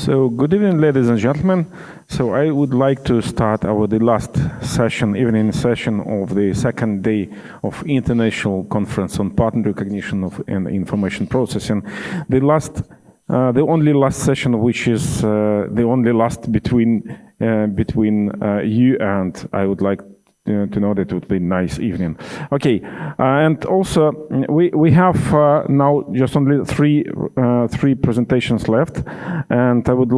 So good evening, ladies and gentlemen. So I would like to start the last session, evening session of the second day of International Conference on Pattern Recognition and Information Processing. The only last session, which is the only last between you and I would like to know that it would be a nice evening. Okay, and also we have now just only three presentations left, and I would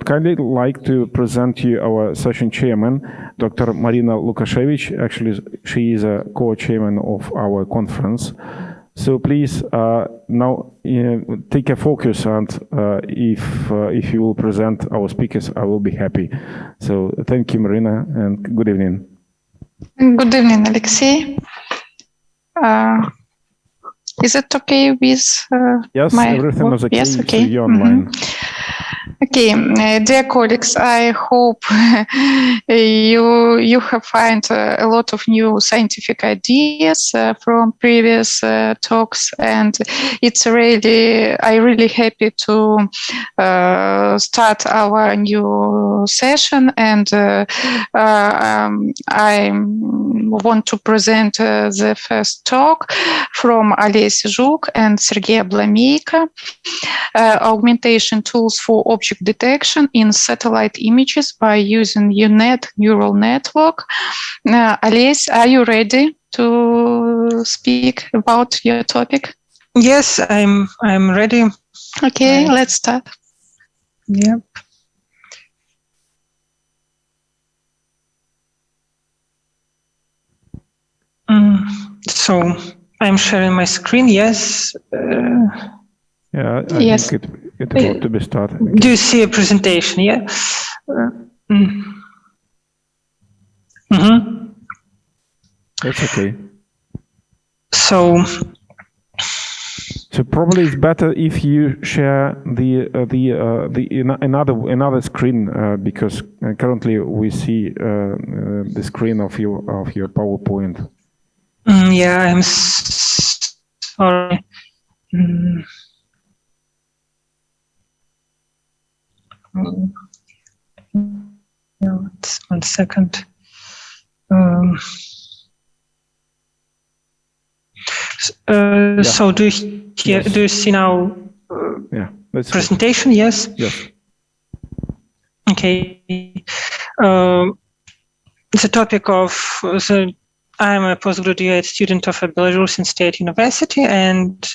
kindly like to present you our session chairman, Dr. Marina Lukashevich. Actually, she is a co-chairman of our conference. So please now take a focus, and if you will present our speakers, I will be happy. So thank you, Marina, and good evening. Good evening, Alexei. Is it okay with yes, everything is okay. Yes, okay. So you're online. Okay, dear colleagues, I hope you have found a lot of new scientific ideas from previous talks, and I'm really happy to start our new session, and I want to present the first talk from Zhuk and Sergey Ablameyko, augmentation tools for object detection in satellite images by using UNet neural network. Alесь, are you ready to speak about your topic? Yes, I'm ready. Okay, let's start. Yep. So I'm sharing my screen. Yes. Yeah, I yes. think it ought to be started. Do you see a presentation? Yeah. That's okay. So probably it's better if you share another screen because currently we see the screen of your PowerPoint. Yeah, I'm sorry. One second. Yeah. So do you see now? Yeah. That's presentation. It. Yes. Yes. Okay. The topic of I'm a postgraduate student of a Belarusian State University, and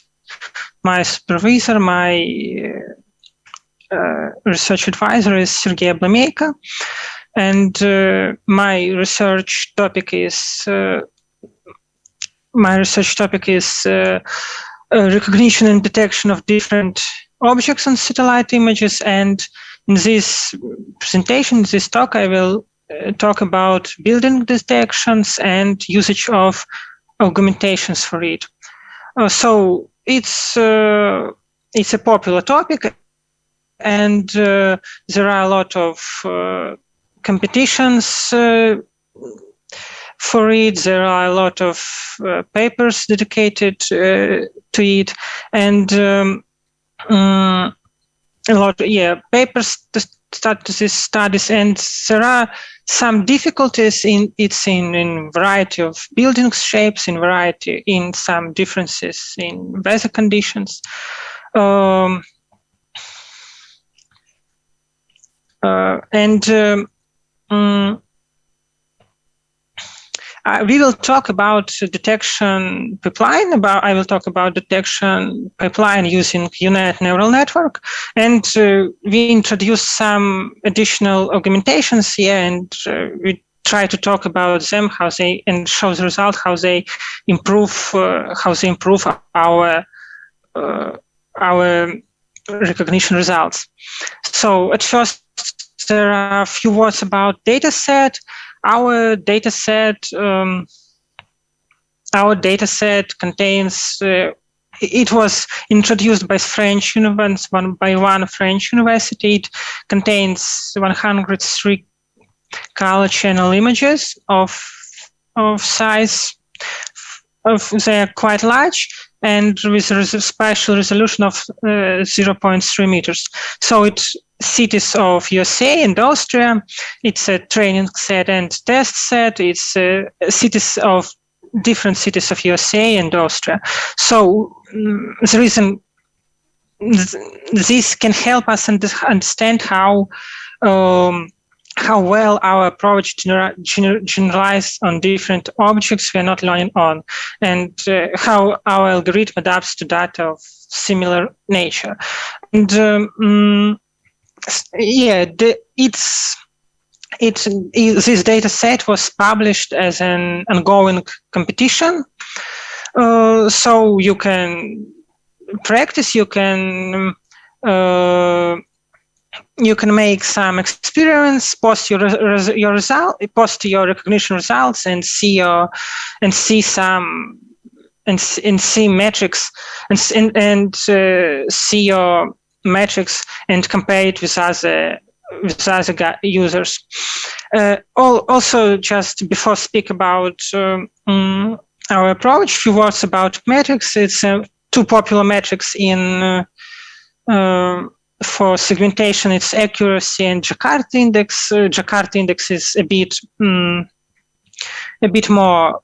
my supervisor, my research advisor is Sergey Ablameyko, and my research topic is recognition and detection of different objects on satellite images. And in this presentation, this talk, I will talk about building detections and usage of augmentations for it. So it's a popular topic, and there are a lot of competitions for it. There are a lot of papers dedicated to it, and a lot of papers to start these studies. And there are some difficulties in variety of building shapes, in some differences in weather conditions. We will talk about detection pipeline. I will talk about detection pipeline using UNet neural network, and we introduce some additional augmentations here, and we try to talk about them, and show the result, how they improve our recognition results. So at first, there are a few words about dataset. Our dataset contains. It was introduced by one French university. It contains 103 color channel images of size. They are quite large, and with a spatial resolution of 0.3 meters. So cities of USA and Austria. It's a training set and test set. It's cities of different cities of USA and Austria. So the reason this can help us understand how well our approach generalizes on different objects we are not learning on, and how our algorithm adapts to data of similar nature. And this data set was published as an ongoing competition. So you can practice, you can make some experiments, post your result, post your recognition results, and see metrics, and see your metrics and compare it with other users. Also, just before speak about our approach, a few words about metrics. It's two popular metrics in for segmentation. It's accuracy and GÉANT index. GÉANT index is a bit more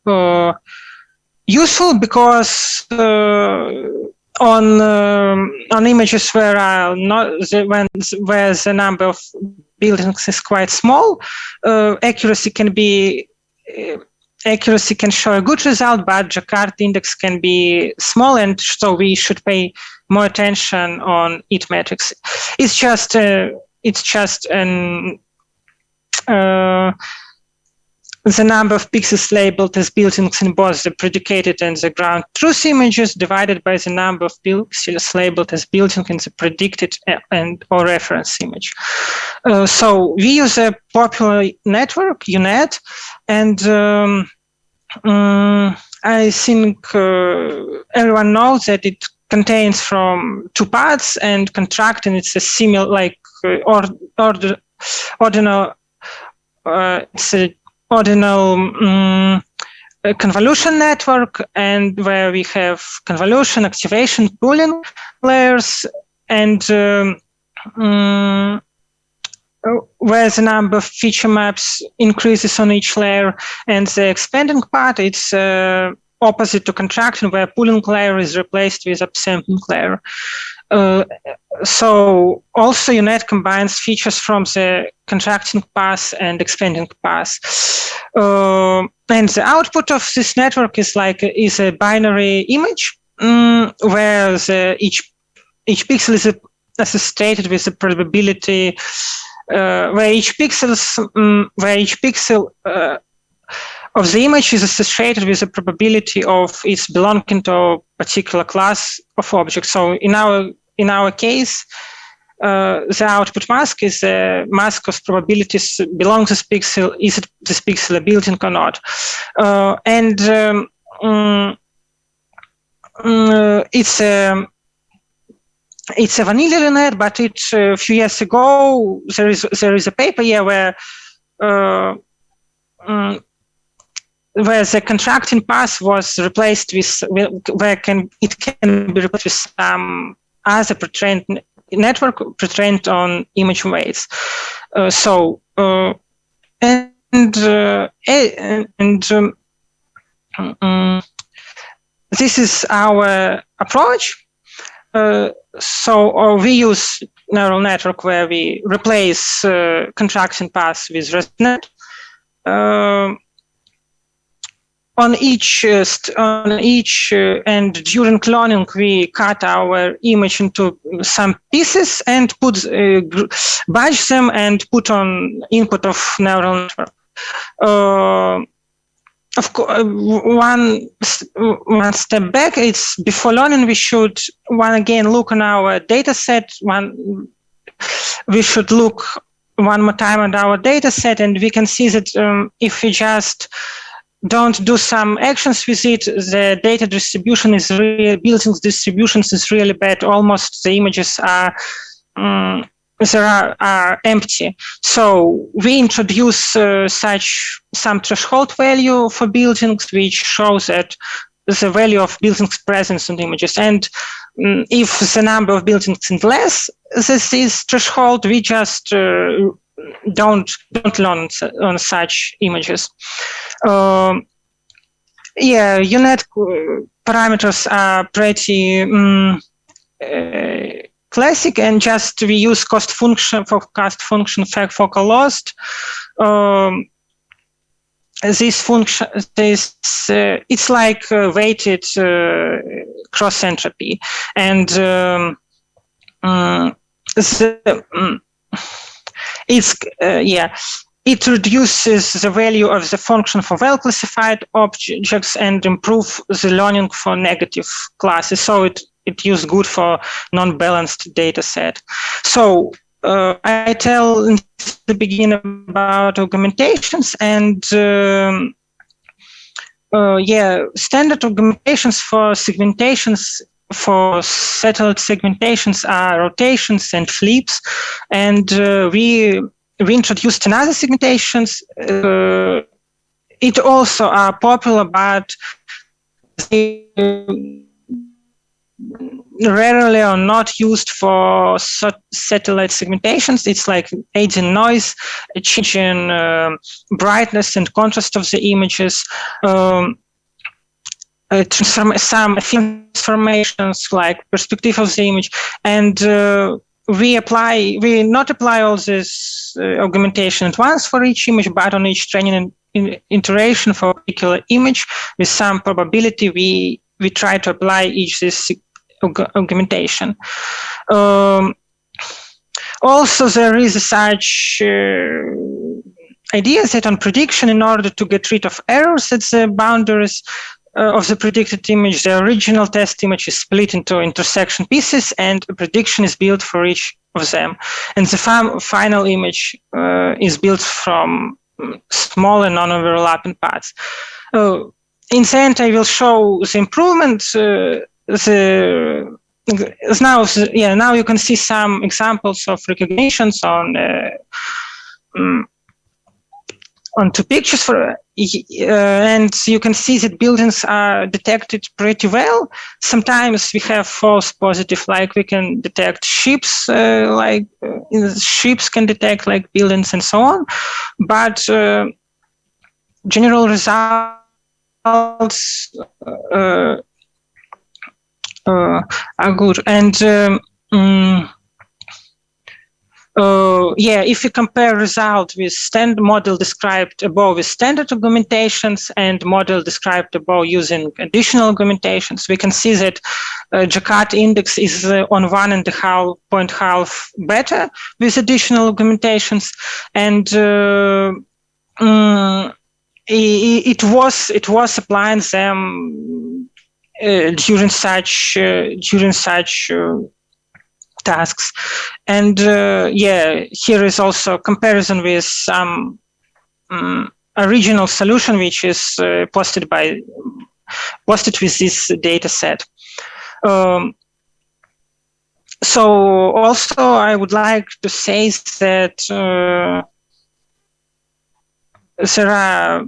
useful because on images where the number of buildings is quite small, accuracy can show a good result, but GÉANT index can be small, and so we should pay more attention on its metrics. It's just the number of pixels labeled as buildings in both the predicated and the ground truth images divided by the number of pixels labeled as building in the predicted and or reference image. So we use a popular network, UNet, and I think everyone knows that it contains from two parts, and contracting it's a similar like ordinal. It's a ordinal convolution network, and where we have convolution, activation, pooling layers, and where the number of feature maps increases on each layer, and the expanding part, it's opposite to contracting, where pooling layer is replaced with upsampling layer. So also UNet combines features from the contracting path and expanding path. And the output of this network is a binary image, where each pixel is associated with the probability, where each pixel of the image is associated with the probability of its belonging to a particular class of objects. So in our case, the output mask is a mask of probabilities belong to this pixel. Is it this pixel a building or not? It's a vanilla UNet, but a few years ago there is a paper here where the contracting path was replaced with it can be replaced with some other pre-trained network pre-trained on image weights. This is our approach. So we use neural network where we replace contraction paths with ResNet. On each and during cloning, we cut our image into some pieces and batch them and put on input of neural network. Of course, one step back. It's before learning. We should look on our data set. We should look one more time at our data set, and we can see that if we just don't do some actions with it, the data distribution is really, buildings distributions is really bad. Almost the images are empty. So we introduce some threshold value for buildings, which shows that the value of buildings present in the images. And if the number of buildings is less, this is threshold, we just don't learn on such images. UNet parameters are pretty classic, and just we use cost function for focal lost. This function, it's like weighted cross entropy, and it reduces the value of the function for well-classified objects and improve the learning for negative classes. So it is good for non-balanced data set. So I tell in the beginning about augmentations, and standard augmentations for segmentations, for satellite segmentations are rotations and flips, and we introduced another segmentations. It also are popular, but they rarely are not used for satellite segmentations. It's like aiding noise, changing brightness and contrast of the images, some transformations like perspective of the image, and we not apply all this augmentation at once for each image, but on each training and iteration for a particular image with some probability we try to apply each this augmentation. Also, there is such ideas that on prediction, in order to get rid of errors at the boundaries of the predicted image, the original test image is split into intersection pieces, and a prediction is built for each of them. And the final image is built from small and non-overlapping parts. In the end, I will show the improvement. Now you can see some examples of recognitions on two pictures, and you can see that buildings are detected pretty well. Sometimes we have false positive, like we can detect ships, ships can detect like buildings and so on, but general results are good. And if you compare result with standard model described above with standard augmentations and model described above using additional augmentations, we can see that GÉANT index is on 1.5 point better with additional augmentations, and it was applying them during such tasks. And here is also comparison with some original solution which is posted with this data set. So also I would like to say that there are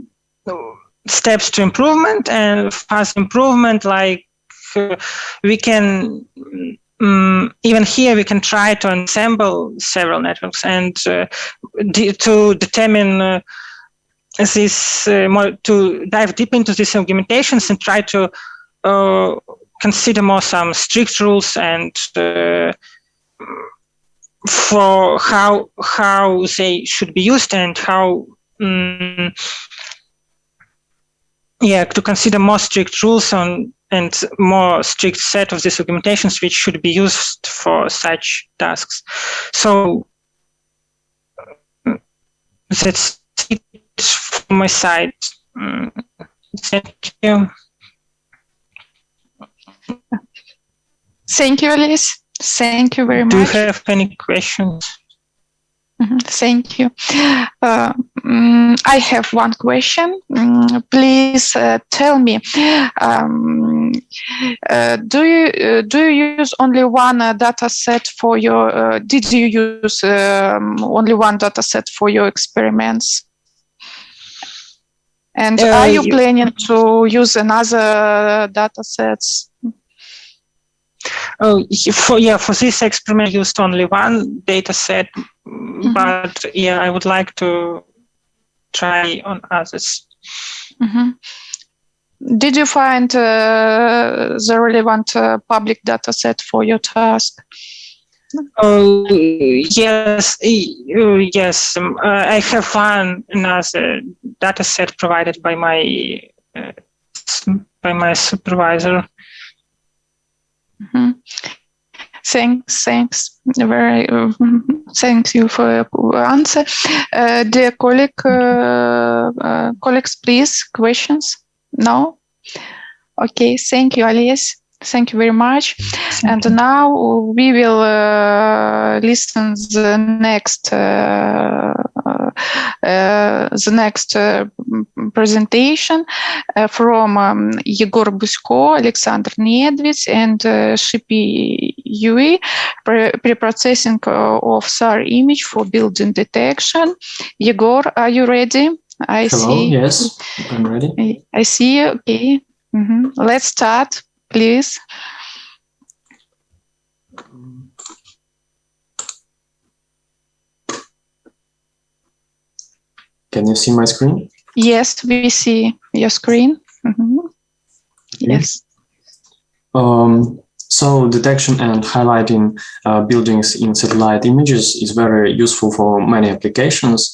steps to improvement and fast improvement, like we can even here we can try to ensemble several networks and to determine this, to dive deep into these augmentations and try to consider more some strict rules and for how they should be used, and how to consider more strict rules on and more strict set of these augmentations which should be used for such tasks. So that's it from my side. Thank you. Thank you, Alice. Thank you very much. Do you have any questions? Thank you. I have one question. Please tell me, do you use only one data set for your? Did you use only one data set for your experiments? And are you planning to use another data sets? Oh, for this experiment, I used only one data set, but yeah, I would like to try on others. Did you find the relevant public data set for your task? Oh, yes, yes. I have another data set provided by my supervisor. Thanks. Thank you for your answer. Dear colleagues, please, questions? No? Okay, thank you, Alice. Thank you very much. And now we will listen the next presentation from Egor Busko, Alexander Nedzved and Shiping Ye, Preprocessing of SAR image for building detection. Egor, are you ready? Hello, yes, I'm ready. I see you. Okay. Let's start, please. Can you see my screen? Yes, we see your screen. Yes. So detection and highlighting buildings in satellite images is very useful for many applications.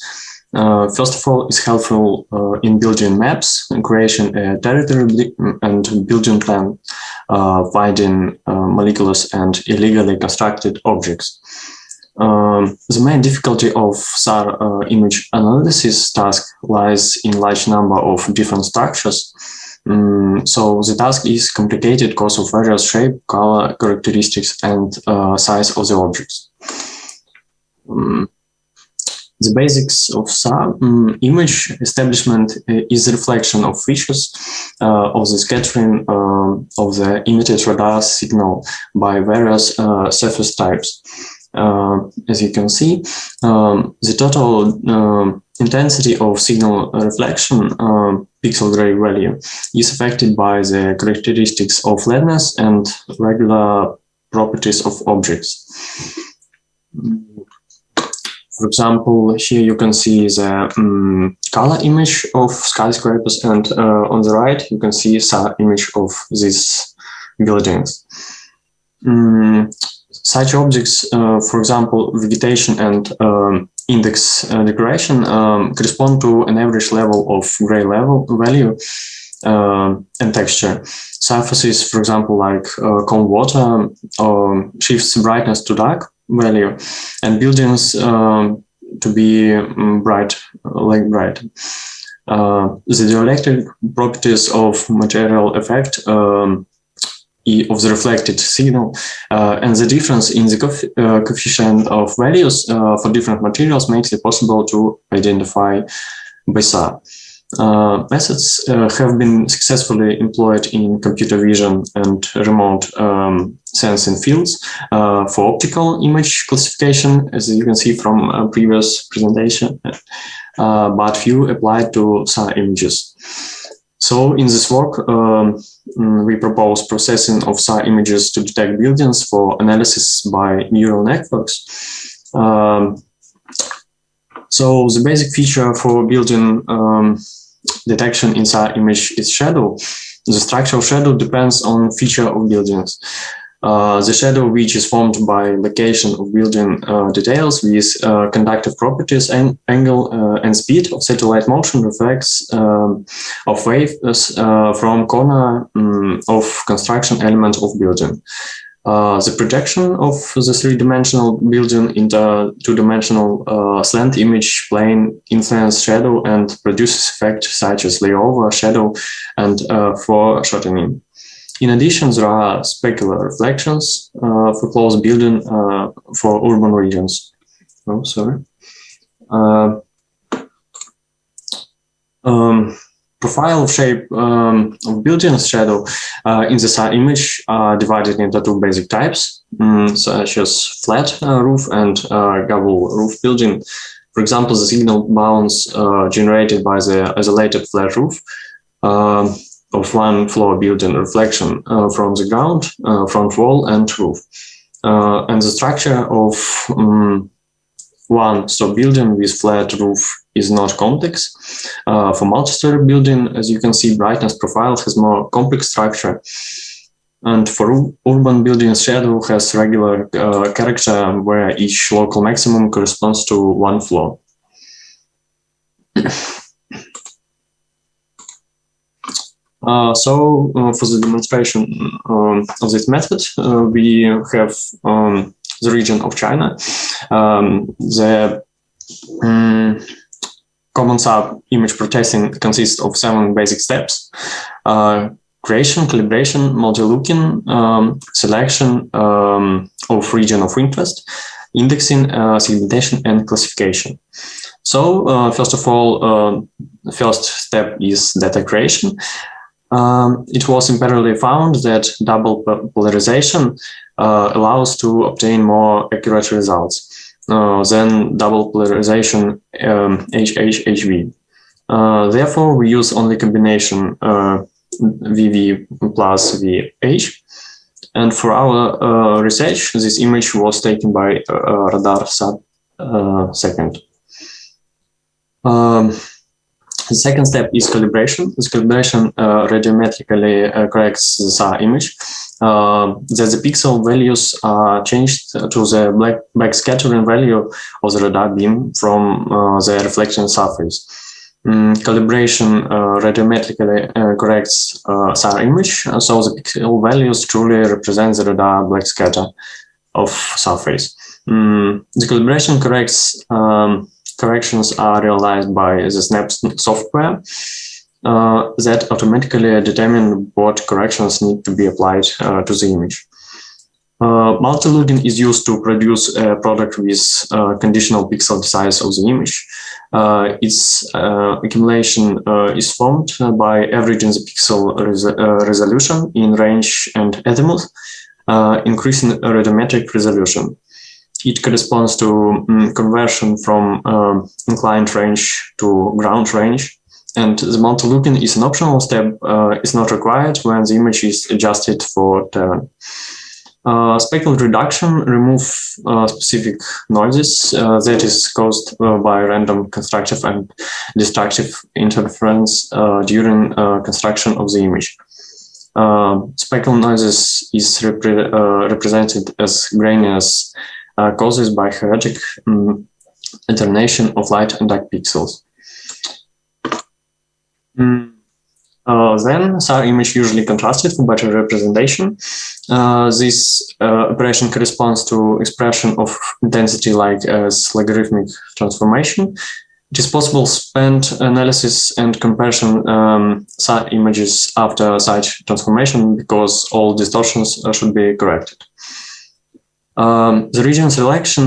First of all, it's helpful in building maps, creation a territory and building plan, finding miraculous and illegally constructed objects. The main difficulty of SAR image analysis task lies in large number of different structures. So the task is complicated because of various shape, color, characteristics, and size of the objects. The basics of SAR image establishment is a reflection of features of the scattering of the emitted radar signal by various surface types. As you can see, the total intensity of signal reflection, pixel gray value, is affected by the characteristics of flatness and regular properties of objects. For example, here you can see the color image of skyscrapers, and on the right you can see SAR image of these buildings. Such objects, for example, vegetation and index decoration, correspond to an average level of gray value and texture. Surfaces, for example, like cold water, shifts brightness to dark value, and buildings to be bright. The dielectric properties of material effect of the reflected signal and the difference in the coefficient of values for different materials makes it possible to identify by SAR. Methods have been successfully employed in computer vision and remote sensing fields for optical image classification, as you can see from a previous presentation, but few applied to SAR images. So in this work, we propose processing of SAR images to detect buildings for analysis by neural networks. So the basic feature for building detection in SAR image is shadow. The structure of shadow depends on feature of buildings. The shadow, which is formed by location of building details with conductive properties and angle and speed of satellite motion, reflects of waves from corner of construction element of building. The projection of the three-dimensional building into two-dimensional slant image plane influences shadow and produces effects such as layover, shadow, and foreshortening. In addition, there are specular reflections for close building for urban regions. Oh, sorry. Profile of shape of buildings shadow in the SAR image are divided into two basic types, such as flat roof and gable roof building. For example, the signal bounce generated by the isolated flat roof of one floor building reflection from the ground, front wall, and roof. And the structure of one stop building with flat roof is not complex. For multi-story building, as you can see, brightness profile has more complex structure. And for urban buildings, shadow has regular character where each local maximum corresponds to one floor. So for the demonstration of this method, we have the region of China. The common SAR image processing consists of 7 basic steps: creation, calibration, multi-looking, selection of region of interest, indexing, segmentation, and classification. So first of all, the first step is data creation. It was empirically found that double polarization allows to obtain more accurate results than double polarization HH-HV. Therefore, we use only combination VV plus VH. And for our research, this image was taken by radar sub-second. The second step is calibration. This calibration radiometrically corrects the SAR image. That the pixel values are changed to the backscattering value of the radar beam from the reflection surface. Calibration radiometrically corrects SAR image, so the pixel values truly represent the radar backscatter of surface. The calibration corrections are realized by the SNAP software that automatically determine what corrections need to be applied to the image. Multi-looking is used to produce a product with conditional pixel size of the image. Its accumulation is formed by averaging the pixel resolution in range and azimuth, increasing radiometric resolution. It corresponds to conversion from inclined range to ground range, and the multi-looking is an optional step. It's not required when the image is adjusted for turn. Spectral reduction removes specific noises that is caused by random constructive and destructive interference during construction of the image. Spectral noises is represented as graininess causes by chaotic alternation of light and dark pixels. Then SAR image usually contrasted for better representation. This operation corresponds to expression of intensity like as logarithmic transformation. It is possible to spend analysis and comparison SAR images after site transformation because all distortions should be corrected. The region selection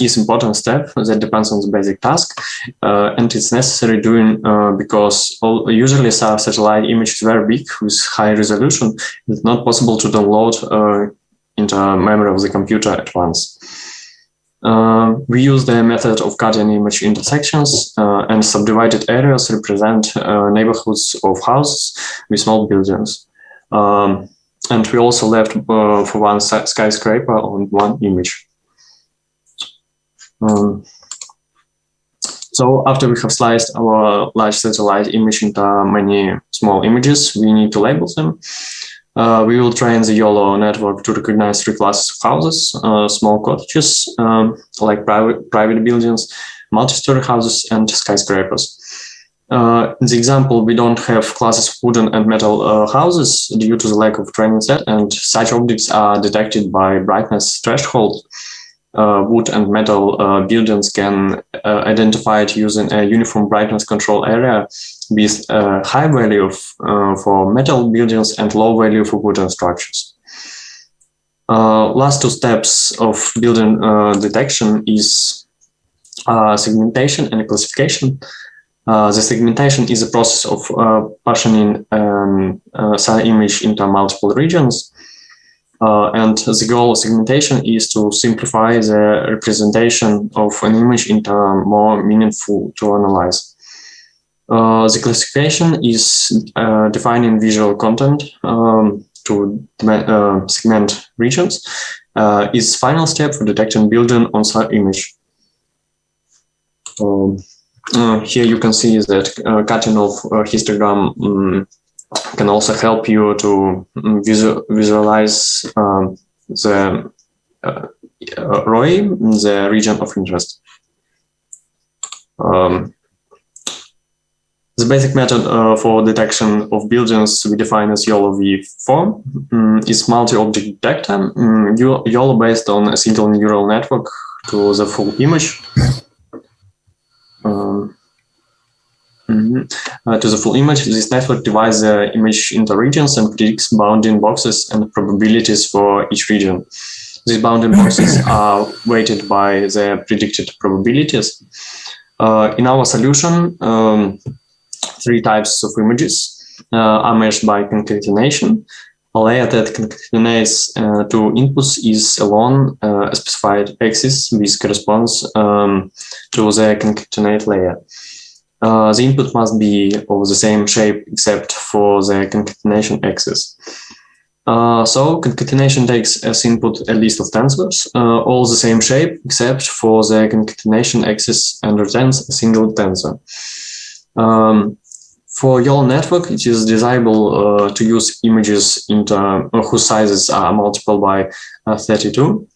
is an important step that depends on the basic task, and it's necessary doing because usually SAR satellite image is very big with high resolution. It's not possible to download into memory of the computer at once. We use the method of cutting image into sections, and subdivided areas represent neighborhoods of houses with small buildings. And we also left for one skyscraper on one image. So after we have sliced our large satellite image into many small images, we need to label them. We will train the YOLO network to recognize 3 classes of houses: small cottages, like private buildings, multi-story houses, and skyscrapers. In the example, we don't have classes of wooden and metal houses due to the lack of training set, and such objects are detected by brightness threshold. Wood and metal buildings can identify it using a uniform brightness control area with a high value for metal buildings and low value for wooden structures. Last 2 steps of building detection is segmentation and classification. The segmentation is a process of partitioning SAR image into multiple regions. And the goal of segmentation is to simplify the representation of an image into more meaningful to analyze. The classification is defining visual content to segment regions. Is final step for detecting building on SAR image. Here you can see that cutting of histogram can also help you to visualize the ROI, the region of interest. The basic method for detection of buildings we define as YOLO-V form is multi-object detector, YOLO based on a single neural network to the full image. To the full image, this network divides the image into regions and predicts bounding boxes and probabilities for each region. These bounding boxes are weighted by the predicted probabilities. In our solution, 3 types of images are measured by concatenation. A layer that concatenates 2 inputs is along a specified axis, which corresponds to the concatenate layer. The input must be of the same shape except for the concatenation axis. So concatenation takes as input a list of tensors, all the same shape except for the concatenation axis, and returns a single tensor. For YOLO network, it is desirable to use images whose sizes are multiple by 32.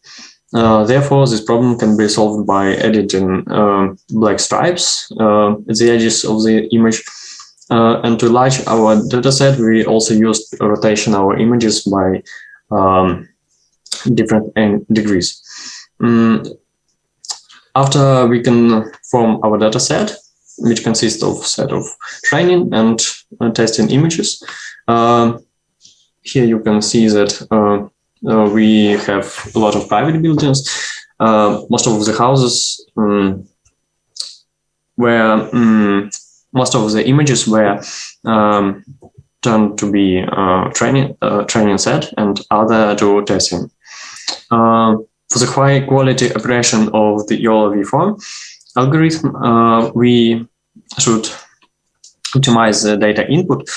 Therefore, this problem can be solved by editing black stripes at the edges of the image. And to enlarge our dataset, we also used rotation our images by different degrees. After we can form our dataset, which consists of a set of training and testing images, here you can see that we have a lot of private buildings. Most of the houses most of the images were turned to be training set and other to testing. For the high quality operation of the YOLO-V form algorithm, we should optimize the data input.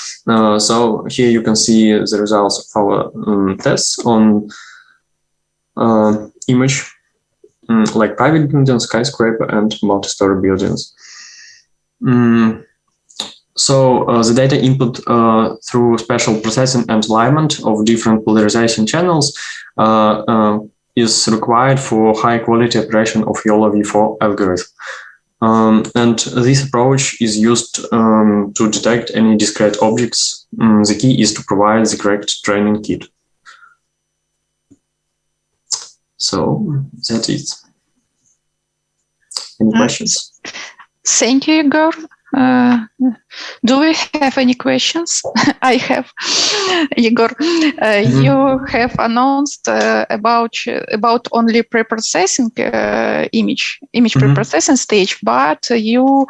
So here you can see the results of our tests on image like private buildings, skyscraper, and multi-story buildings. So the data input through special processing and alignment of different polarization channels is required for high quality operation of YOLO-V4 algorithm. And this approach is used to detect any discrete objects. The key is to provide the correct training kit. So that's it. Any questions? Thank you, Igor. Do we have any questions? I have. Igor, you have announced about only preprocessing image preprocessing stage, but you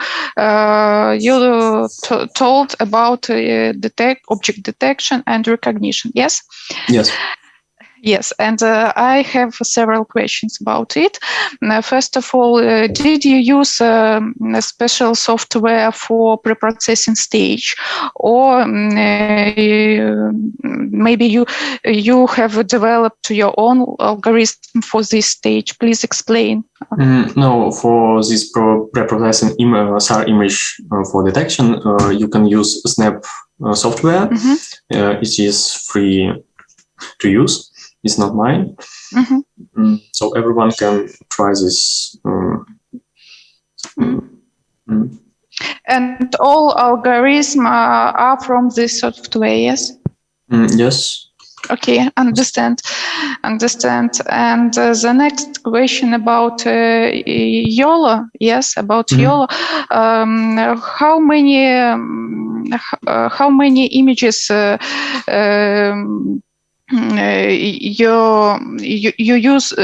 told about object detection and recognition. Yes. Yes. Yes, and I have several questions about it. First of all, did you use a special software for preprocessing stage, or maybe you have developed your own algorithm for this stage? Please explain. No, for this preprocessing SAR image for detection, you can use Snap software. It is free to use. It's not mine. So everyone can try this. And all algorithms are from this software, yes? Yes. Okay, understand. And the next question about YOLO, yes, about YOLO. How many images you use?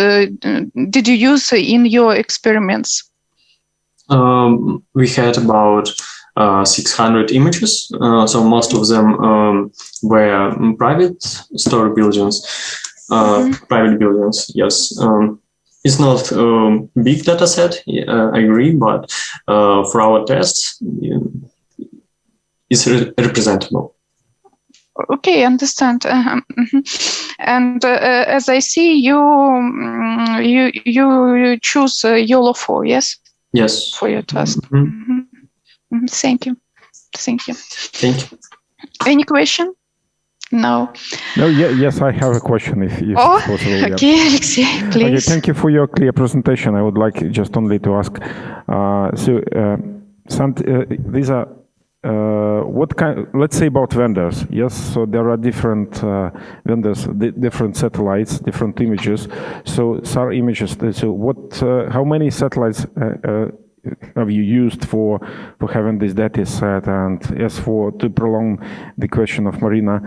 Did you use in your experiments? We had about 600 images, so most of them were private story buildings. private buildings. Yes. It's not a big data set, I agree, but for our tests, it's representable. Okay, understand. And as I see, you choose YOLO 4, yes? Yes. For your test. Thank you. Thank you. Thank you. Any question? No. No. Yes, I have a question if it's possible. Okay, Alexey, please. Okay, thank you for your clear presentation. I would like just only to ask. These are what kind? Let's say about vendors. Yes, so there are different vendors, different satellites, different images. So SAR images. So what? How many satellites have you used for having this data set? And as for to prolong the question of Marina,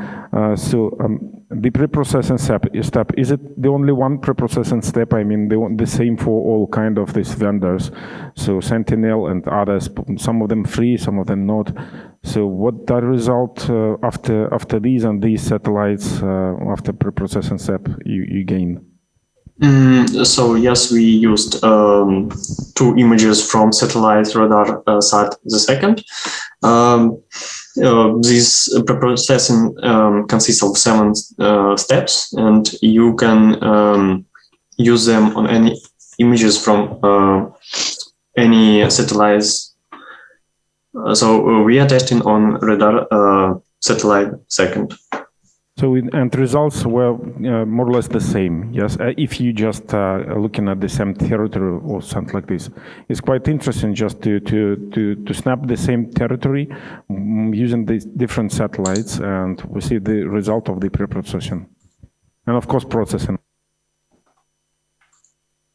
the preprocessing step, is it the only one preprocessing step? I mean, the same for all kind of these vendors, so Sentinel and others, some of them free, some of them not. So what the result after these and these satellites, after preprocessing step, you gain? So yes, we used 2 images from satellite radar sat the second. This preprocessing consists of 7 steps, and you can use them on any images from any satellites. So we are testing on radar satellite second. So and results were more or less the same, yes. If you just looking at the same territory or something like this, it's quite interesting just to snap the same territory using these different satellites, and we see the result of the preprocessing, and of course processing.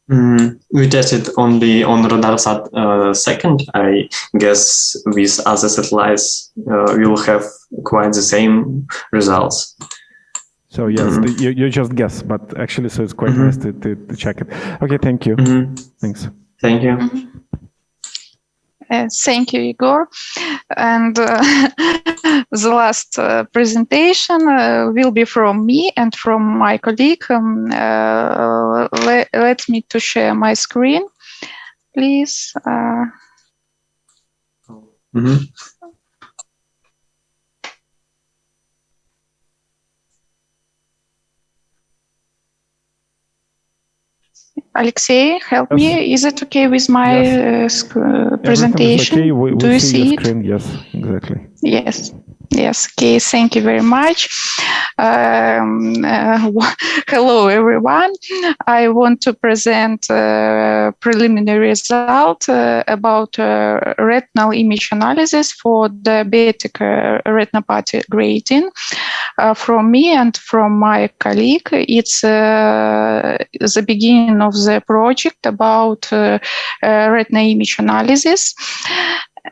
We tested only on radar sat second. I guess with other satellites we will have quite the same results. So yes, you just guess, but actually, so it's quite nice to check it. Okay, thank you. Thanks. Thank you. Thank you, Igor. And the last presentation will be from me and from my colleague. Let me to share my screen, please. Alexey, help me. Is it okay with my presentation? Okay. We Do you see your it? screen? Yes, exactly. Yes. Yes. Okay. Thank you very much. Hello, everyone. I want to present preliminary result about retinal image analysis for diabetic retinopathy grading from me and from my colleague. It's the beginning of the project about retinal image analysis.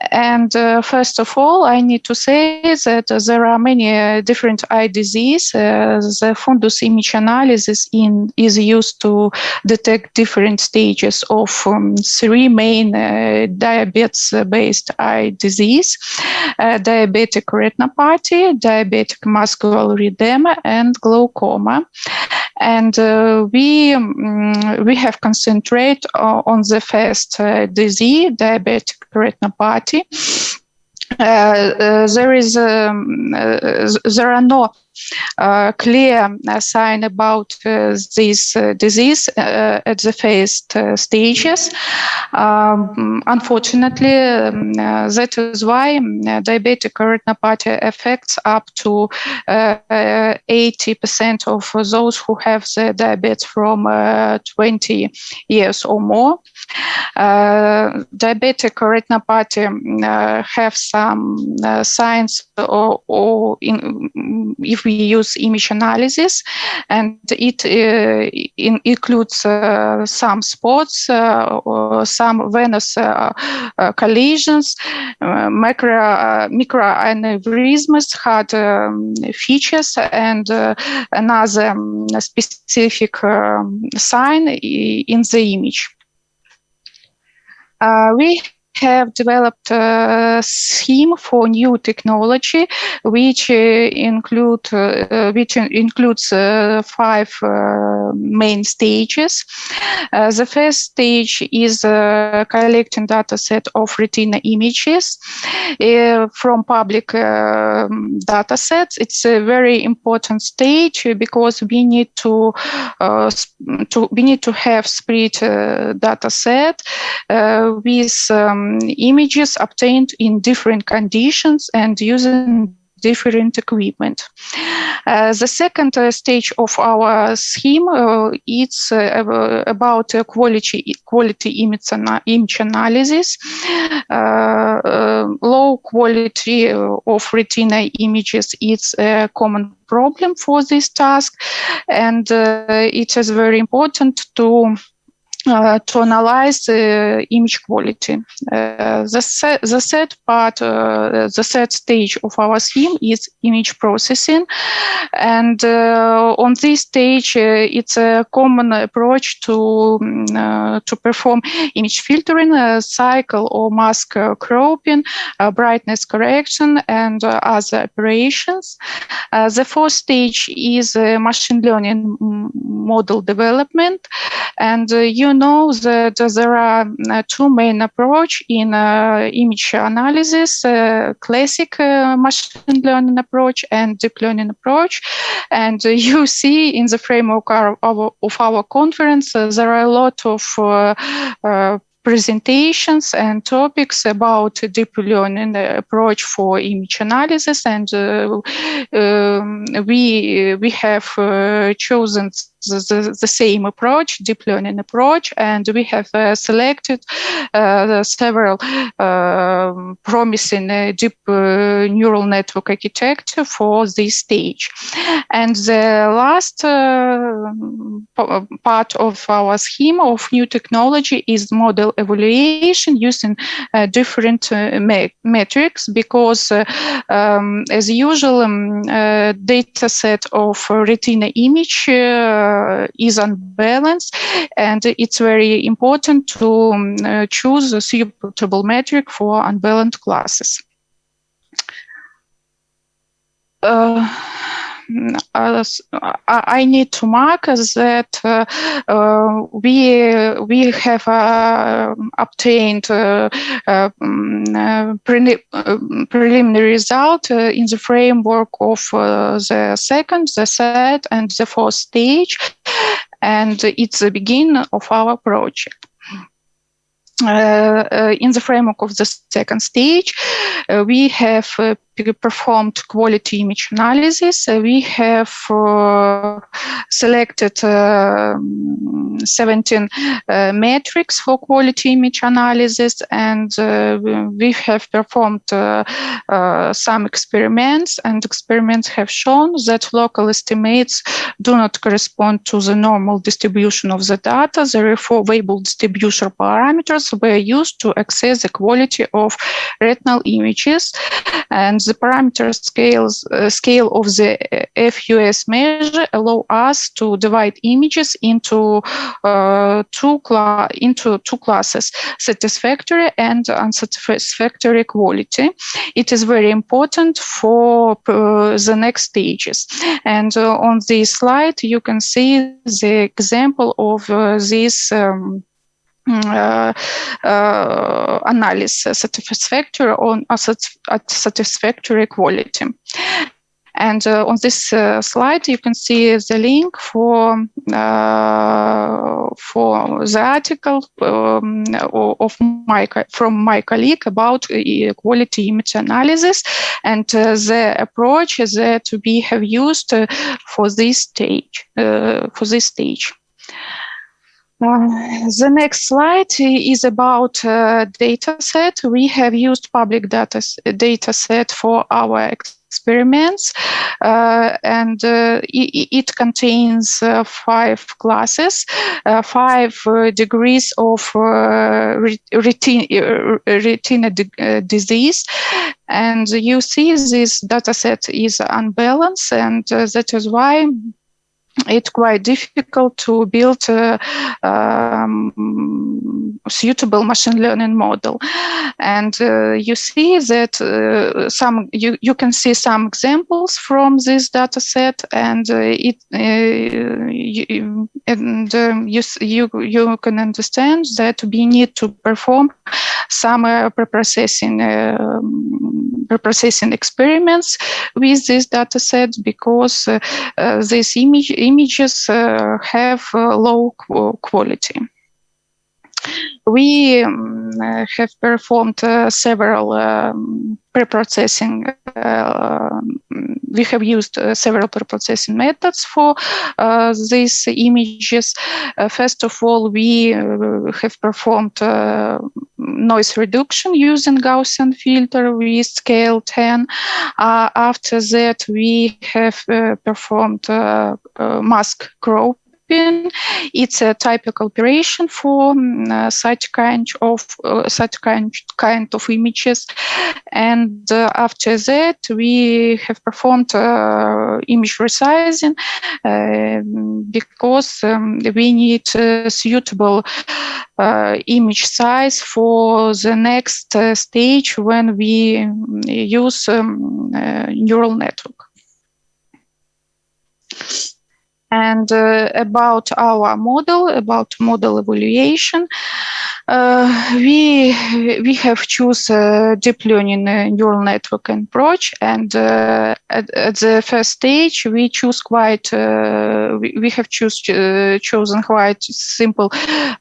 And first of all, I need to say that there are many different eye diseases. The fundus image analysis is used to detect different stages of 3 main diabetes-based eye disease: diabetic retinopathy, diabetic macular edema, and glaucoma. And we have concentrated on the first disease, diabetic retinopathy. There are no clear sign about this disease at the first stages. Unfortunately, that is why diabetic retinopathy affects up to 80% of those who have the diabetes from 20 years or more. Diabetic retinopathy have some signs or if we use image analysis, and it includes some spots or some venous collisions, microaneurysms, hard features, and another specific sign in the image. We have developed a scheme for new technology, which includes 5 main stages. The first stage is collecting data set of retina images from public data sets. It's a very important stage because we need to have spread data set with images obtained in different conditions and using different equipment. The second stage of our scheme it's about quality image analysis. Low quality of retina images is a common problem for this task, and it is very important to analyze image quality. The third stage of our scheme is image processing, and on this stage, it's a common approach to perform image filtering, cycle or mask cropping, brightness correction, and other operations. The fourth stage is machine learning model development, and you know that there are 2 main approaches in image analysis, classic machine learning approach and deep learning approach. And you see in the framework of our conference, there are a lot of presentations and topics about deep learning approach for image analysis, and we have chosen the same approach, deep learning approach, and we have selected several promising deep neural network architecture for this stage. And the last part of our scheme of new technology is model evaluation using different metrics, because as usual, data set of retina image is unbalanced, and it's very important to choose a suitable metric for unbalanced classes. I need to mark that we have obtained preliminary result in the framework of the second, the third, and the fourth stage, and it's the beginning of our project. In the framework of the second stage, we have performed quality image analysis. We have selected 17 metrics for quality image analysis, and we have performed some experiments, and experiments have shown that local estimates do not correspond to the normal distribution of the data. Therefore, variable distribution parameters were used to assess the quality of retinal images, and the parameter scale of the FUS measure allow us to divide images into two classes: satisfactory and unsatisfactory quality. It is very important for the next stages. And on this slide, you can see the example of this analysis, satisfactory or unsatisfactory quality. And on this slide, you can see the link for the article from my colleague about quality image analysis, and the approach that we have used for this stage. The next slide is about data set. We have used public data set for our experiments, and it contains 5 classes, 5 degrees of retina disease. And you see this data set is unbalanced, and that is why it's quite difficult to build a suitable machine learning model. And you see that you can see some examples from this data set, and you can understand that we need to perform some preprocessing experiments with this data set, because these images have low quality. We have performed several preprocessing. We have used several preprocessing methods for these images. First of all, we have performed noise reduction using Gaussian filter with scale 10. After that, we have performed mask crop. It's a typical operation for such kind of images, and after that we have performed image resizing because we need suitable image size for the next stage when we use neural network. And about our model, about model evaluation, we have choose deep learning neural network approach, and at the first stage we choose we have chosen quite simple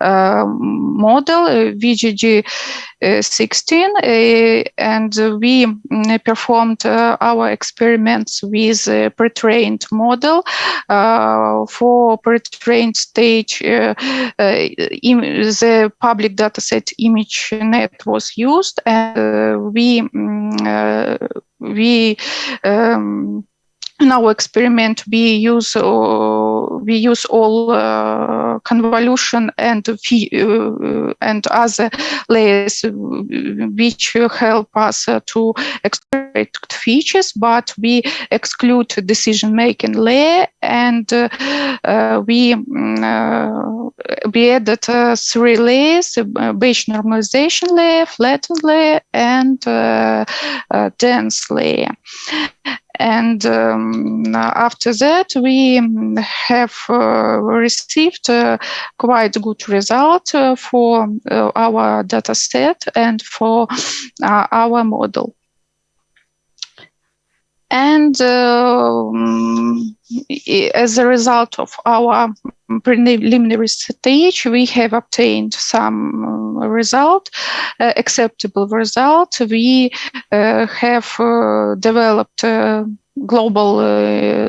model, VGG16, and we performed our experiments with a pre-trained model. For pre-trained stage, the public dataset ImageNet was used, and in our experiment, we use all convolution and other layers which help us to extract features, but we exclude decision-making layer, and we added 3 layers: Bayes normalization layer, flattened layer, and dense layer. And after that, we have received quite good result for our data set and for our model. And as a result of our preliminary stage, we have obtained some acceptable result. We have developed global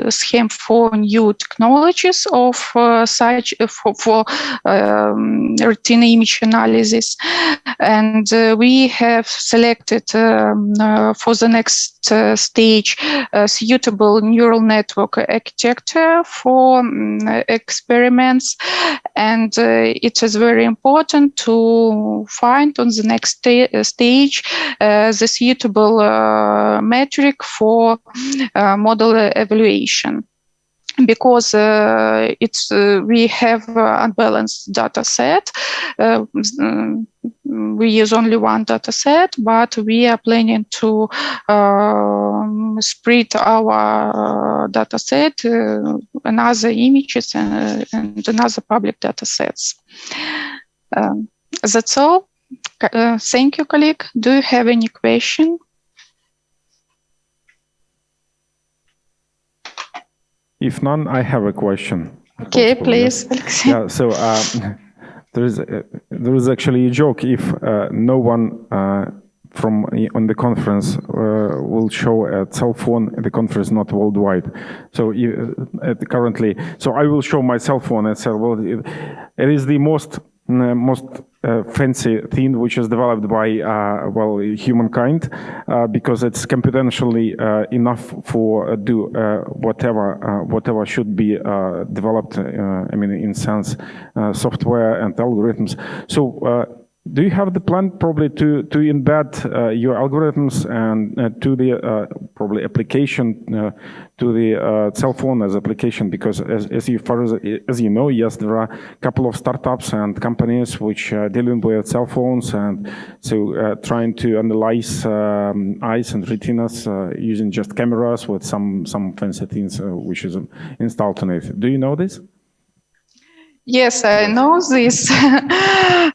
scheme for new technologies of for retina image analysis, and we have selected for the next stage a suitable neural network architecture for experiments, and it is very important to find on the next stage the suitable metric for model evaluation, because we have unbalanced data set. We use only one data set, but we are planning to spread our data set and other images and another public data sets. That's all. Thank you, colleague. Do you have any question? If none, I have a question. Okay, please, Alexei. Yeah, so there is actually a joke if no one from on the conference will show a cell phone at the conference, not worldwide. So currently, so I will show my cell phone and say, well, it is the most fancy thing which is developed by humankind, because it's computationally enough for do whatever should be developed. I mean, in sense, software and algorithms. So Do you have the plan probably to embed your algorithms and to the probably application to the cell phone as application? Because as you know, yes, there are a couple of startups and companies which are dealing with cell phones, and so trying to analyze eyes and retinas using just cameras with some fancy things which is installed on it. Do you know this? Yes, I know this,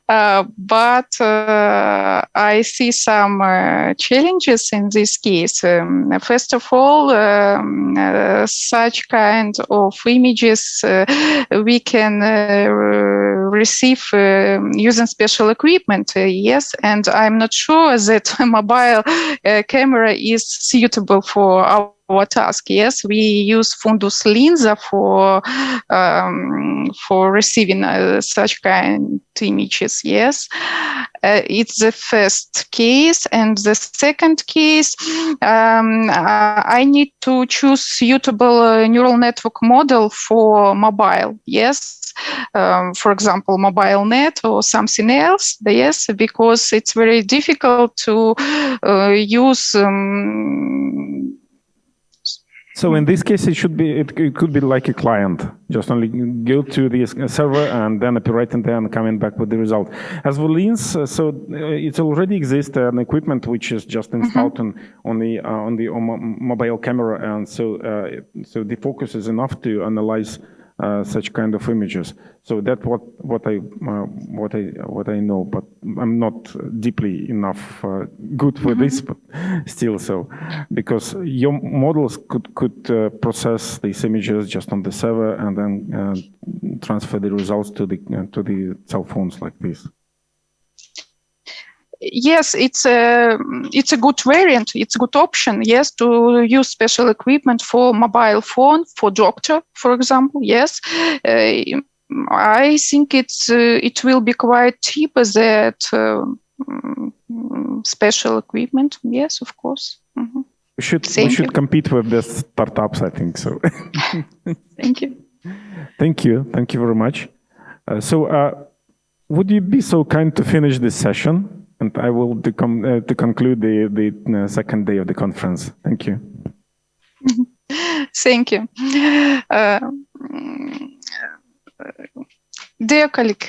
but I see some challenges in this case. First of all, such kind of images we can receive using special equipment, yes, and I'm not sure that a mobile camera is suitable for our task. Yes, we use fundus linsa for receiving such kind of images. Yes, it's the first case, and the second case, I need to choose suitable neural network model for mobile. Yes, for example, mobile net or something else. Yes, because it's very difficult to use. So in this case, it could be like a client, just only go to the server and then operating there and coming back with the result. As for lens, so it already exists an equipment which is just installed on the mobile camera, and so the focus is enough to analyze such kind of images. So that's what I know, but I'm not deeply enough good for this, but still so, because your models could process these images just on the server and then transfer the results to the cell phones like this. Yes, it's a good variant. It's a good option. Yes, to use special equipment for mobile phone, for doctor, for example. Yes, I think it will be quite cheaper that special equipment. Yes, of course. Mm-hmm. We should compete with the startups, I think so. Thank you. Thank you very much. Would you be so kind to finish this session? And I will to conclude the second day of the conference. Thank you. Thank you. Dear colleague,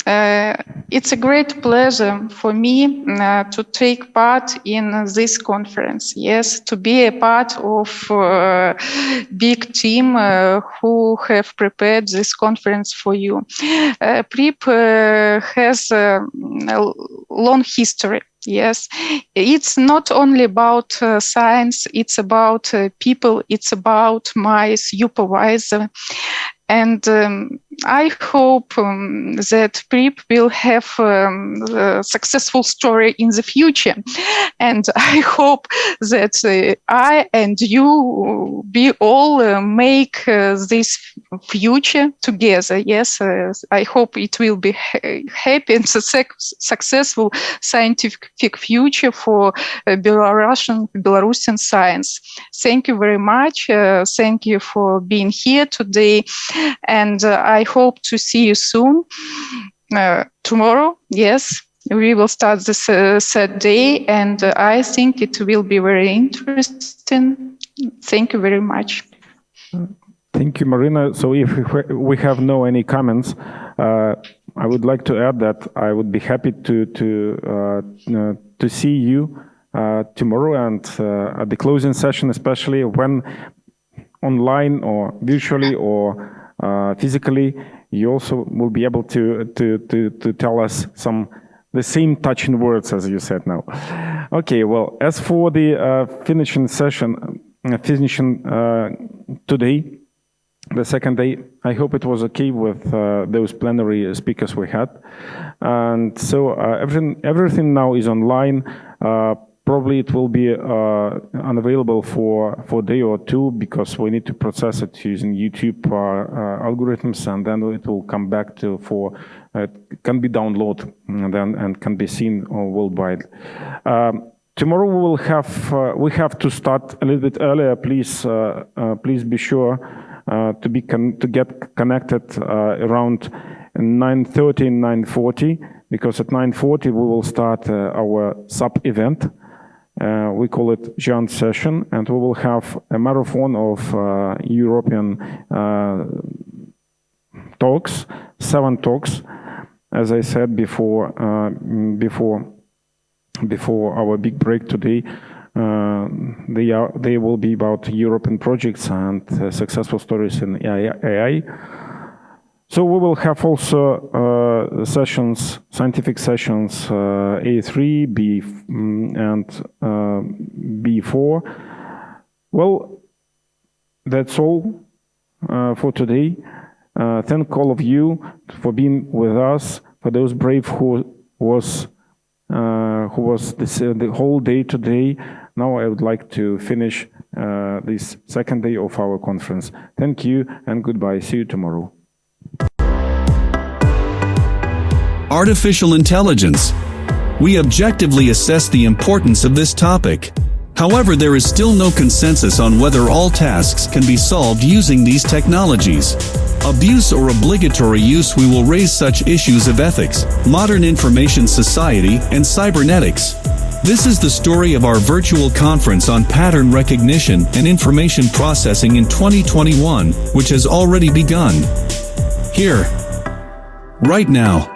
it's a great pleasure for me to take part in this conference. Yes, to be a part of a big team who have prepared this conference for you. PRIP has a long history. Yes, it's not only about science, it's about people, it's about my supervisor. And I hope that PRIP will have a successful story in the future. And I hope that I and you, we all make this future together. Yes, I hope it will be happy and successful scientific future for Belarusian science. Thank you very much. Thank you for being here today. And I hope to see you soon. Tomorrow, yes, we will start this third day, and I think it will be very interesting. Thank you very much. Thank you, Marina. So if we have any comments, I would like to add that I would be happy to see you tomorrow and at the closing session, especially when online or virtually or physically, you also will be able to tell us the same touching words as you said now. Okay, well, as for the finishing today, the second day, I hope it was okay with those plenary speakers we had. And so everything now is online. Probably it will be unavailable for a day or two because we need to process it using YouTube algorithms, and then it will come back can be downloaded and can be seen worldwide. Tomorrow we have to start a little bit earlier. Please be sure to get connected around 9:30, 9:40. because at 9:40 we will start our sub-event. We call it GÉANT Session, and we will have a marathon of European talks, 7 talks. As I said before our big break today, they will be about European projects and successful stories in AI. So we will have also sessions, scientific sessions, A3, B, and B4. Well, that's all for today. Thank all of you for being with us, for those brave who was the whole day today. Now I would like to finish this second day of our conference. Thank you and goodbye. See you tomorrow. Artificial intelligence. We objectively assess the importance of this topic. However, there is still no consensus on whether all tasks can be solved using these technologies. Abuse or obligatory use. We will raise such issues of ethics, modern information society, and cybernetics. This is the story of our virtual conference on pattern recognition and information processing in 2021, which has already begun. Here, right now.